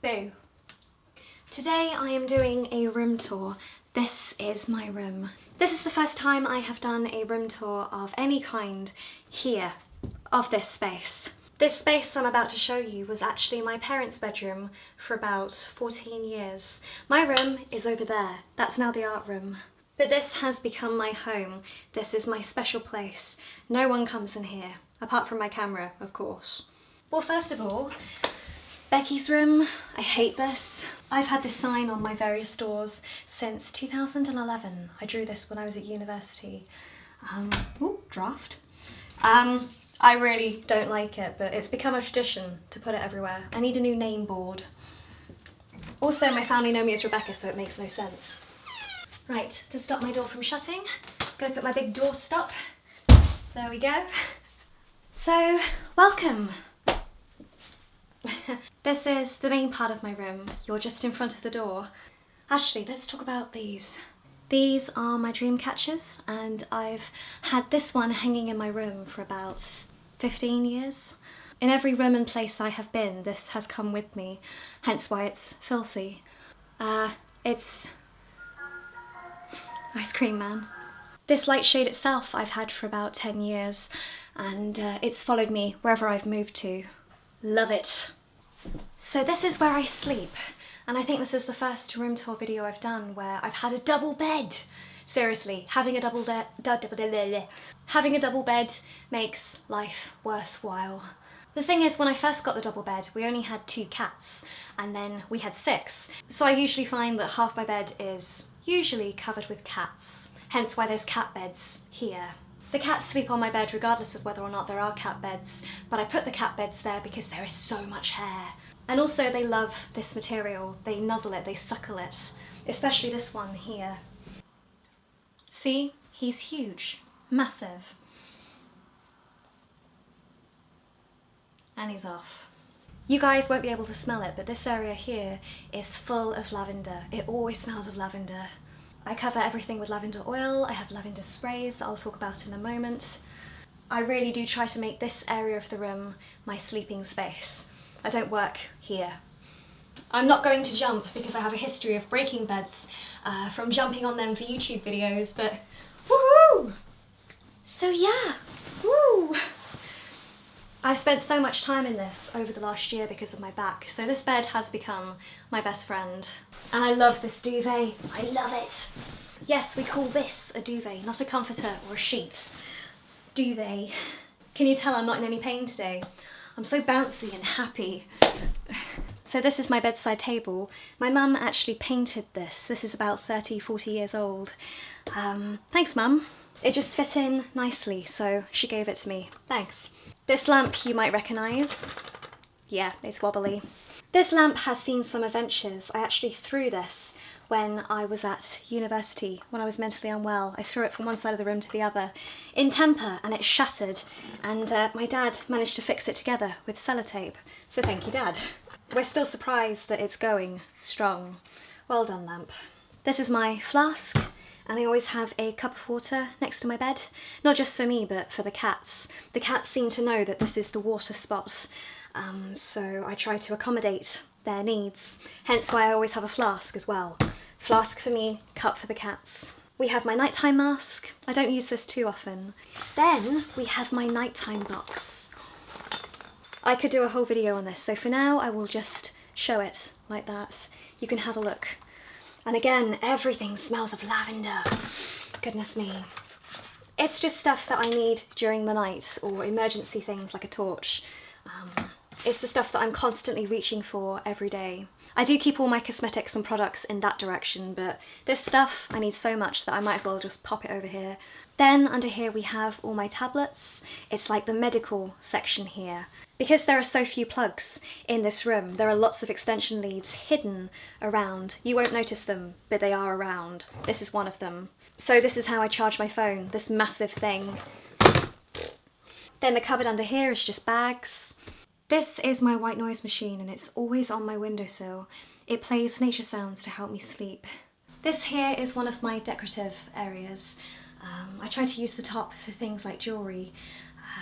Boo. Today I am doing a room tour. This is my room. This is the first time I have done a room tour of any kind here, of this space. This space I'm about to show you was actually my parents' bedroom for about 14 years. My room is over there. That's now the art room. But this has become my home. This is my special place. No one comes in here, apart from my camera, of course. Well, first of all, Becky's room. I hate this. I've had this sign on my various doors since 2011. I drew this when I was at university. Ooh, draft. I really don't like it, but it's become a tradition to put it everywhere. I need a new name board. Also, my family know me as Rebecca, so it makes no sense. Right, to stop my door from shutting, I'm gonna put my big door stop. There we go. So, welcome. This is the main part of my room. You're just in front of the door. Actually, let's talk about these. These are my dream catchers, and I've had this one hanging in my room for about 15 years. In every room and place I have been, this has come with me, hence why it's filthy. It's Ice Cream Man. This light shade itself I've had for about 10 years, and it's followed me wherever I've moved to. Love it. So this is where I sleep, and I think this is the first room tour video I've done where I've had a double bed. Seriously, having a double bed makes life worthwhile. The thing is, when I first got the double bed, we only had 2 cats, and then we had 6. So I usually find that half my bed is usually covered with cats, hence why there's cat beds here. The cats sleep on my bed regardless of whether or not there are cat beds, but I put the cat beds there because there is so much hair. And also they love this material. They nuzzle it, they suckle it, especially this one here. See? He's huge, massive. And he's off. You guys won't be able to smell it, but this area here is full of lavender. It always smells of lavender. I cover everything with lavender oil. I have lavender sprays that I'll talk about in a moment. I really do try to make this area of the room my sleeping space. I don't work here. I'm not going to jump because I have a history of breaking beds from jumping on them for YouTube videos, but woohoo! So yeah, woo! I've spent so much time in this over the last year because of my back, so this bed has become my best friend. And I love this duvet. I love it. Yes, we call this a duvet, not a comforter or a sheet. Duvet. Can you tell I'm not in any pain today? I'm so bouncy and happy. So this is my bedside table. My mum actually painted this. This is about 30, 40 years old. Thanks, Mum. It just fit in nicely, so she gave it to me. Thanks. This lamp you might recognise. Yeah, it's wobbly. This lamp has seen some adventures. I actually threw this when I was at university, when I was mentally unwell. I threw it from one side of the room to the other in temper, and it shattered, and my dad managed to fix it together with sellotape. So thank you, Dad. We're still surprised that it's going strong. Well done, lamp. This is my flask, and I always have a cup of water next to my bed. Not just for me, but for the cats. The cats seem to know that this is the water spot, so I try to accommodate their needs. Hence why I always have a flask as well. Flask for me, cup for the cats. We have my nighttime mask. I don't use this too often. Then we have my nighttime box. I could do a whole video on this, so for now I will just show it like that. You can have a look. And again, everything smells of lavender. Goodness me. It's just stuff that I need during the night, or emergency things like a torch. It's the stuff that I'm constantly reaching for every day. I do keep all my cosmetics and products in that direction, but this stuff I need so much that I might as well just pop it over here. Then under here we have all my tablets. It's like the medical section here. Because there are so few plugs in this room, there are lots of extension leads hidden around. You won't notice them, but they are around. This is one of them. So this is how I charge my phone, this massive thing. Then the cupboard under here is just bags. This is my white noise machine, and it's always on my windowsill. It plays nature sounds to help me sleep. This here is one of my decorative areas. I try to use the top for things like jewellery.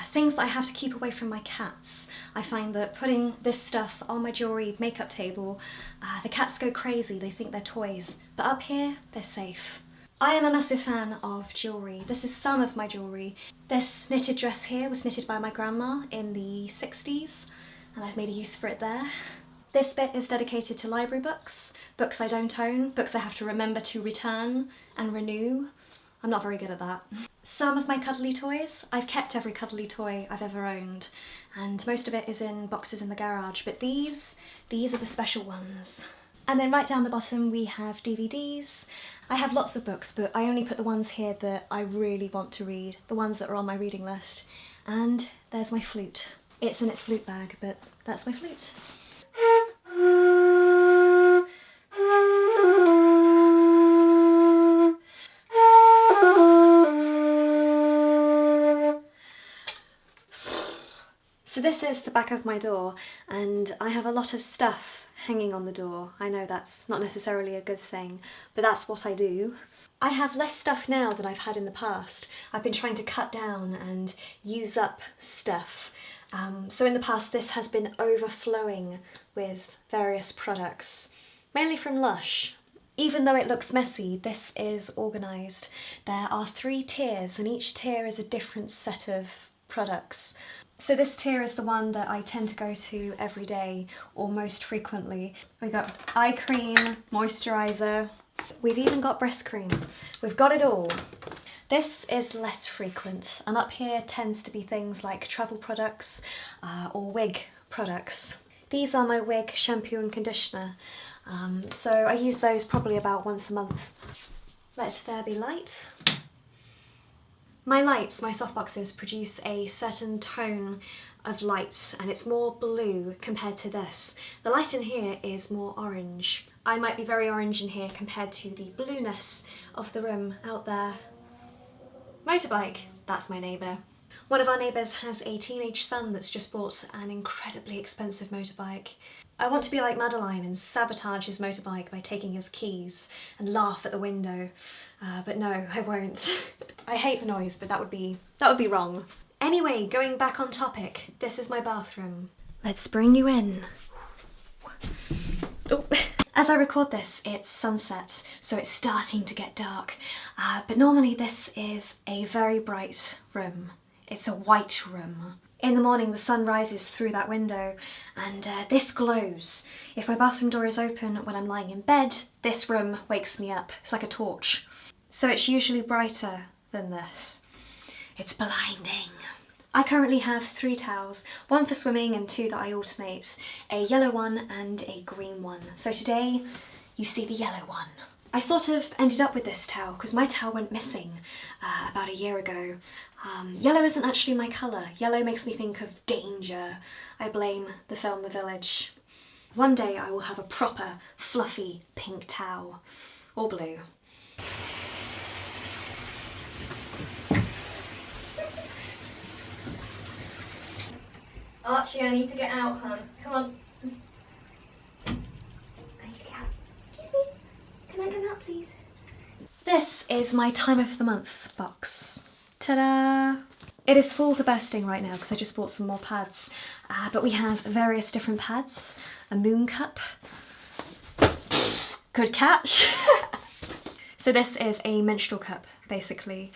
Things that I have to keep away from my cats. I find that putting this stuff on my jewellery makeup table, the cats go crazy, they think they're toys. But up here, they're safe. I am a massive fan of jewellery. This is some of my jewellery. This knitted dress here was knitted by my grandma in the 60s, and I've made a use for it there. This bit is dedicated to library books, books I don't own, books I have to remember to return and renew. I'm not very good at that. Some of my cuddly toys, I've kept every cuddly toy I've ever owned, and most of it is in boxes in the garage, but these are the special ones. And then right down the bottom we have DVDs. I have lots of books, but I only put the ones here that I really want to read, the ones that are on my reading list. And there's my flute. It's in its flute bag, but that's my flute. So this is the back of my door, and I have a lot of stuff hanging on the door. I know that's not necessarily a good thing, but that's what I do. I have less stuff now than I've had in the past. I've been trying to cut down and use up stuff. So in the past this has been overflowing with various products, mainly from Lush. Even though it looks messy, this is organised. There are 3 tiers, and each tier is a different set of products. So this tier is the one that I tend to go to every day, or most frequently. We've got eye cream, moisturiser, we've even got breast cream. We've got it all. This is less frequent, and up here tends to be things like travel products or wig products. These are my wig shampoo and conditioner, so I use those probably about once a month. Let there be light. My lights, my softboxes, produce a certain tone of light, and it's more blue compared to this. The light in here is more orange. I might be very orange in here compared to the blueness of the room out there. Motorbike, that's my neighbour. One of our neighbours has a teenage son that's just bought an incredibly expensive motorbike. I want to be like Madeline and sabotage his motorbike by taking his keys and laugh at the window, but no, I won't. I hate the noise, but that would be wrong. Anyway, going back on topic, this is my bathroom. Let's bring you in. Oh. As I record this, it's sunset, so it's starting to get dark, but normally this is a very bright room. It's a white room. In the morning the sun rises through that window and this glows. If my bathroom door is open when I'm lying in bed, this room wakes me up. It's like a torch. So it's usually brighter than this. It's blinding. I currently have 3 towels, 1 for swimming and 2 that I alternate, a yellow one and a green one. So today you see the yellow one. I sort of ended up with this towel because my towel went missing about a year ago. Yellow isn't actually my colour. Yellow makes me think of danger. I blame the film The Village. One day I will have a proper, fluffy pink towel. Or blue. Archie, I need to get out, hon. Come on. I need to get out. Excuse me. Can I come out, please? This is my time of the month box. Ta-da! It is full to bursting right now because I just bought some more pads. But we have various different pads. A moon cup. Good catch! So this is a menstrual cup, basically.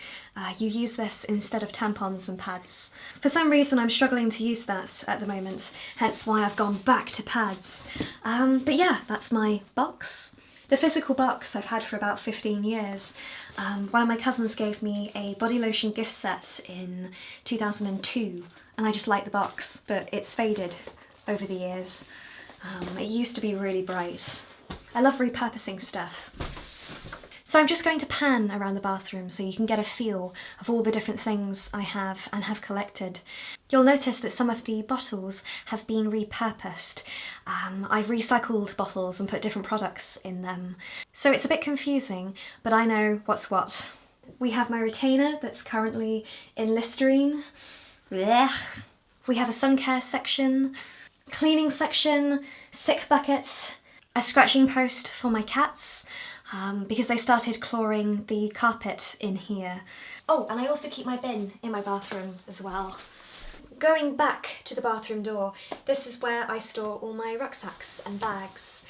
You use this instead of tampons and pads. For some reason I'm struggling to use that at the moment, hence why I've gone back to pads. But yeah, that's my box. The physical box I've had for about 15 years. One of my cousins gave me a body lotion gift set in 2002, and I just like the box, but it's faded over the years. It used to be really bright. I love repurposing stuff. So I'm just going to pan around the bathroom so you can get a feel of all the different things I have and have collected. You'll notice that some of the bottles have been repurposed. I've recycled bottles and put different products in them. So it's a bit confusing, but I know what's what. We have my retainer that's currently in Listerine. Blech. We have a sun care section, cleaning section, sick bucket, a scratching post for my cats, because they started clawing the carpet in here. Oh, and I also keep my bin in my bathroom as well. Going back to the bathroom door, this is where I store all my rucksacks and bags.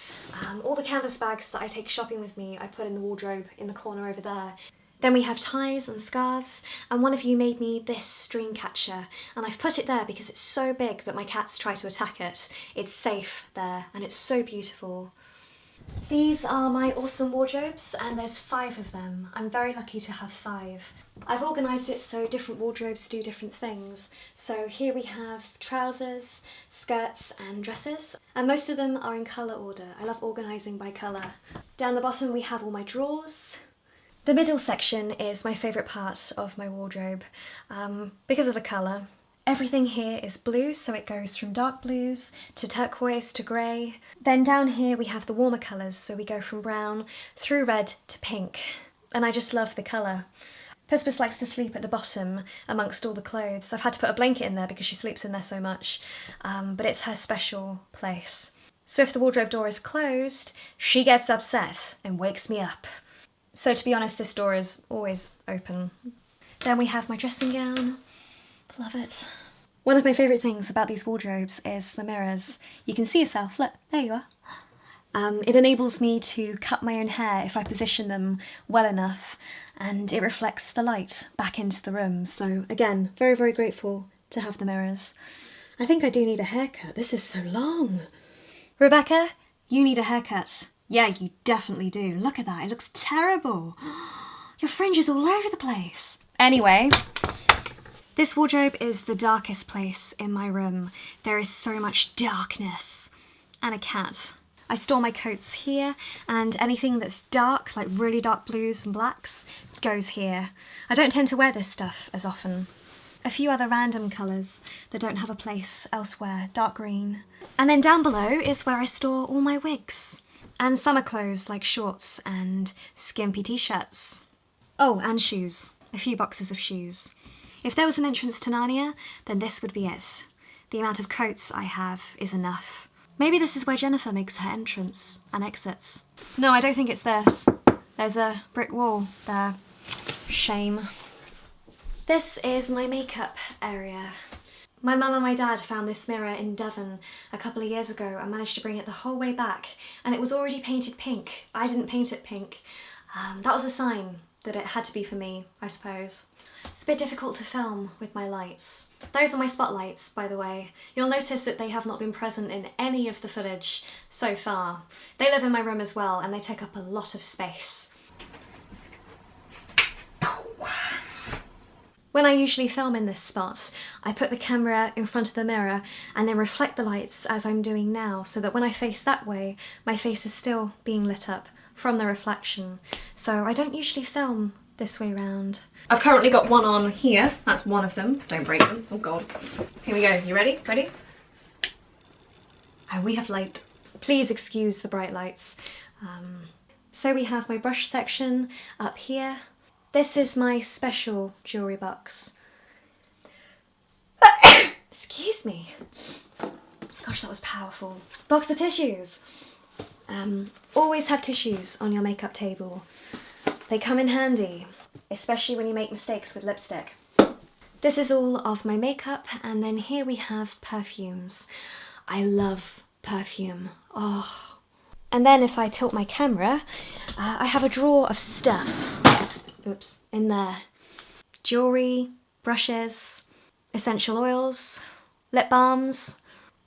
All the canvas bags that I take shopping with me, I put in the wardrobe in the corner over there. Then we have ties and scarves, and one of you made me this dream catcher, and I've put it there because it's so big that my cats try to attack it. It's safe there, and it's so beautiful. These are my awesome wardrobes, and there's 5 of them. I'm very lucky to have 5. I've organised it so different wardrobes do different things. So here we have trousers, skirts and dresses, and most of them are in colour order. I love organising by colour. Down the bottom we have all my drawers. The middle section is my favourite part of my wardrobe because of the colour. Everything here is blue, so it goes from dark blues to turquoise to grey. Then down here we have the warmer colours, so we go from brown through red to pink. And I just love the colour. Puss likes to sleep at the bottom amongst all the clothes. I've had to put a blanket in there because she sleeps in there so much, but it's her special place. So if the wardrobe door is closed, she gets upset and wakes me up. So to be honest, this door is always open. Then we have my dressing gown. Love it. One of my favourite things about these wardrobes is the mirrors. You can see yourself, look, there you are. It enables me to cut my own hair if I position them well enough, and it reflects the light back into the room. So again, very, very grateful to have the mirrors. I think I do need a haircut. This is so long. Rebecca, you need a haircut. Yeah, you definitely do. Look at that, it looks terrible. Your fringe is all over the place. Anyway, this wardrobe is the darkest place in my room. There is so much darkness. And a cat. I store my coats here, and anything that's dark, like really dark blues and blacks, goes here. I don't tend to wear this stuff as often. A few other random colours that don't have a place elsewhere, dark green. And then down below is where I store all my wigs. And summer clothes like shorts and skimpy t-shirts. Oh, and shoes. A few boxes of shoes. If there was an entrance to Narnia, then this would be it. The amount of coats I have is enough. Maybe this is where Jennifer makes her entrance and exits. No, I don't think it's this. There's a brick wall there. Shame. This is my makeup area. My mum and my dad found this mirror in Devon a couple of years ago and managed to bring it the whole way back, and it was already painted pink. I didn't paint it pink. That was a sign that it had to be for me, I suppose. It's a bit difficult to film with my lights. Those are my spotlights, by the way. You'll notice that they have not been present in any of the footage so far. They live in my room as well, and they take up a lot of space. When I usually film in this spot, I put the camera in front of the mirror and then reflect the lights as I'm doing now, so that when I face that way, my face is still being lit up from the reflection. So I don't usually film this way round. I've currently got one on here. That's one of them. Don't break them. Oh God. Here we go. You ready? Ready? Oh, we have light. Please excuse the bright lights. So we have my brush section up here. This is my special jewellery box. Excuse me. Gosh, that was powerful. Box of tissues. Always have tissues on your makeup table. They come in handy, especially when you make mistakes with lipstick. This is all of my makeup, and then here we have perfumes. I love perfume. Oh. And then if I tilt my camera, I have a drawer of stuff. Oops, in there. Jewellery, brushes, essential oils, lip balms.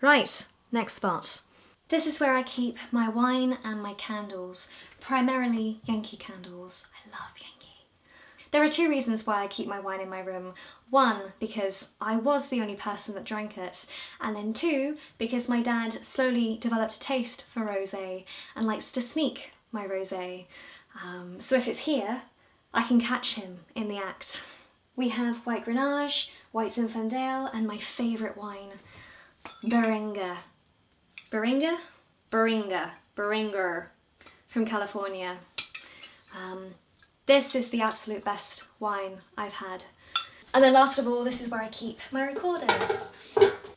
Right, next spot. This is where I keep my wine and my candles, primarily Yankee candles. I love Yankee. There are 2 reasons why I keep my wine in my room. 1, because I was the only person that drank it, and then 2, because my dad slowly developed a taste for rosé and likes to sneak my rosé. So if it's here, I can catch him in the act. We have white Grenache, white Zinfandel, and my favourite wine, Beringa. Beringa? Beringa. Beringer from California. This is the absolute best wine I've had. And then last of all, this is where I keep my recorders.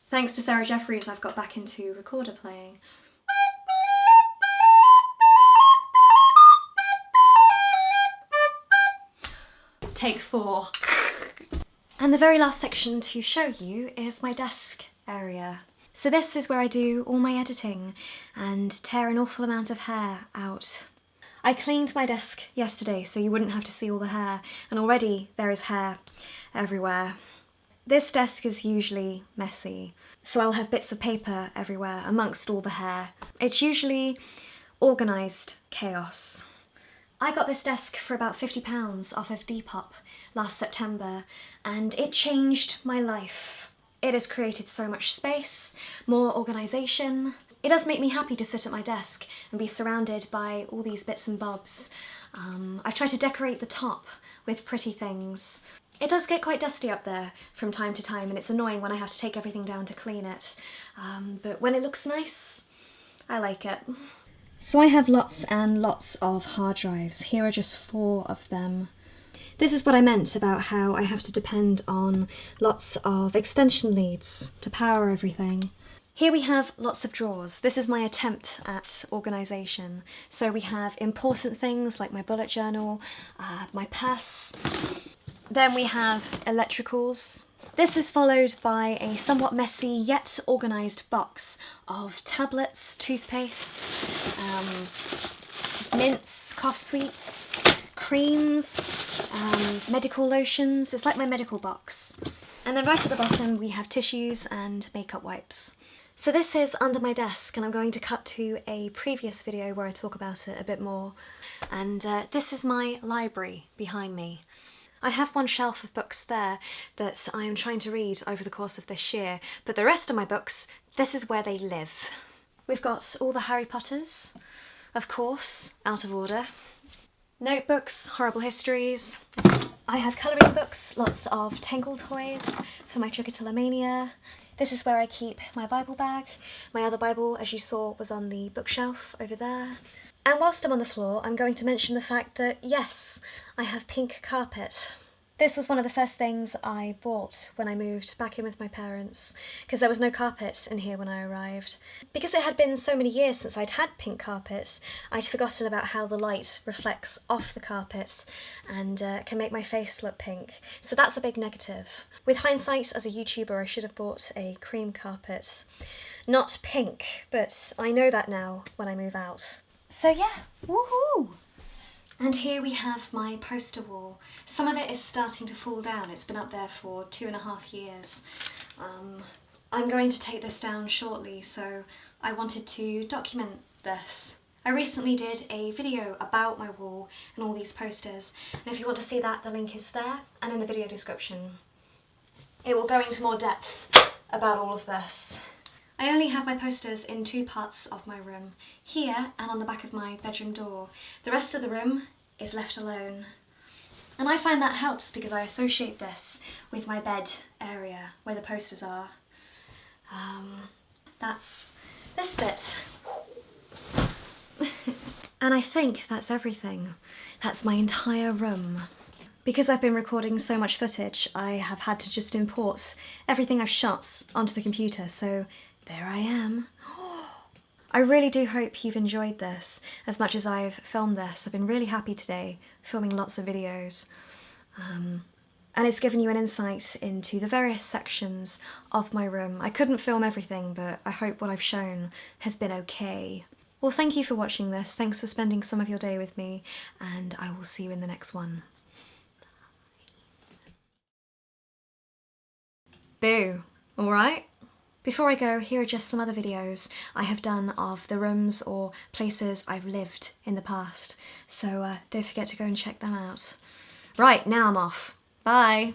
Thanks to Sarah Jeffries, I've got back into recorder playing. Take 4. And the very last section to show you is my desk area. So this is where I do all my editing and tear an awful amount of hair out. I cleaned my desk yesterday so you wouldn't have to see all the hair, and already there is hair everywhere. This desk is usually messy, so I'll have bits of paper everywhere amongst all the hair. It's usually organised chaos. I got this desk for about £50 off of Depop last September, and it changed my life. It has created so much space, more organisation. It does make me happy to sit at my desk and be surrounded by all these bits and bobs. I've tried to decorate the top with pretty things. It does get quite dusty up there from time to time, and it's annoying when I have to take everything down to clean it. But when it looks nice, I like it. So I have lots and lots of hard drives. Here are just 4 of them. This is what I meant about how I have to depend on lots of extension leads to power everything. Here we have lots of drawers. This is my attempt at organisation. So we have important things like my bullet journal, my purse. Then we have electricals. This is followed by a somewhat messy yet organised box of tablets, toothpaste, mints, cough sweets, creams, medical lotions. It's like my medical box. And then right at the bottom we have tissues and makeup wipes. So this is under my desk, and I'm going to cut to a previous video where I talk about it a bit more. And this is my library behind me. I have one shelf of books there that I am trying to read over the course of this year, but the rest of my books, this is where they live. We've got all the Harry Potters, of course, out of order. Notebooks, horrible histories. I have colouring books, lots of Tangle toys for my trichotillomania. This is where I keep my Bible bag. My other Bible, as you saw, was on the bookshelf over there. And whilst I'm on the floor, I'm going to mention the fact that, yes, I have pink carpet. This was one of the first things I bought when I moved back in with my parents, because there was no carpet in here when I arrived. Because it had been so many years since I'd had pink carpet, I'd forgotten about how the light reflects off the carpet and can make my face look pink. So that's a big negative. With hindsight, as a YouTuber, I should have bought a cream carpet. Not pink, but I know that now when I move out. So yeah, woohoo! And here we have my poster wall. Some of it is starting to fall down. It's been up there for 2.5 years. I'm going to take this down shortly, so I wanted to document this. I recently did a video about my wall and all these posters, and if you want to see that, the link is there and in the video description. It will go into more depth about all of this. I only have my posters in 2 parts of my room, here and on the back of my bedroom door. The rest of the room is left alone. And I find that helps because I associate this with my bed area where the posters are. That's this bit. And I think that's everything. That's my entire room. Because I've been recording so much footage, I have had to just import everything I've shot onto the computer, so there I am. I really do hope you've enjoyed this as much as I've filmed this. I've been really happy today, filming lots of videos. And it's given you an insight into the various sections of my room. I couldn't film everything, but I hope what I've shown has been okay. Well, thank you for watching this. Thanks for spending some of your day with me, and I will see you in the next one. Boo. All right? Before I go, here are just some other videos I have done of the rooms or places I've lived in the past. So don't forget to go and check them out. Right, now I'm off. Bye.